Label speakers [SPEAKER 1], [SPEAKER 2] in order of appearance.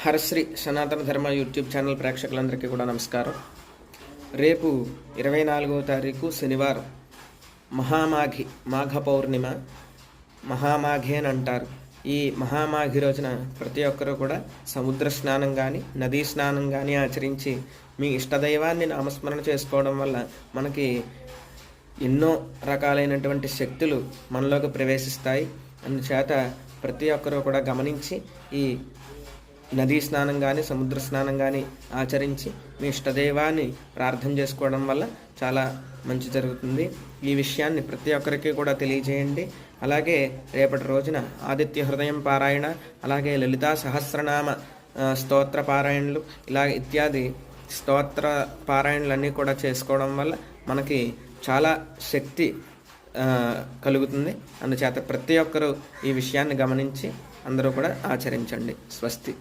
[SPEAKER 1] హరశ్రీ సనాతన ధర్మ YouTube channel ప్రేక్షకులందరికీ కూడా నమస్కారం. రేపు 24వ తారీఖు శనివారం మాఘ పౌర్ణిమ. మహామాఘి అని అంటారు. ఈ మహామాఘి రోజున ప్రతి ఒక్కరూ కూడా సముద్ర స్నానం కానీ నదీ స్నానం కానీ ఆచరించి మీ ఇష్టదైవాన్ని నామస్మరణ చేసుకోవడం వల్ల మనకి ఎన్నో రకాలైనటువంటి శక్తులు మనలోకి ప్రవేశిస్తాయి. అందుచేత ప్రతి ఒక్కరూ కూడా గమనించి ఈ నదీ స్నానం కానీ సముద్ర స్నానం కానీ ఆచరించి మీ ఇష్టదైవాన్ని ప్రార్థన చేసుకోవడం వల్ల చాలా మంచి జరుగుతుంది. ఈ విషయాన్ని ప్రతి ఒక్కరికి కూడా తెలియజేయండి. అలాగే రేపటి రోజున ఆదిత్య హృదయం పారాయణ, అలాగే లలితా సహస్రనామ స్తోత్ర పారాయణలు, ఇలా ఇత్యాది స్తోత్ర పారాయణలన్నీ కూడా చేసుకోవడం వల్ల మనకి చాలా శక్తి కలుగుతుంది. అందుచేత ప్రతి ఒక్కరూ ఈ విషయాన్ని గమనించి అందరూ కూడా ఆచరించండి. స్వస్తి.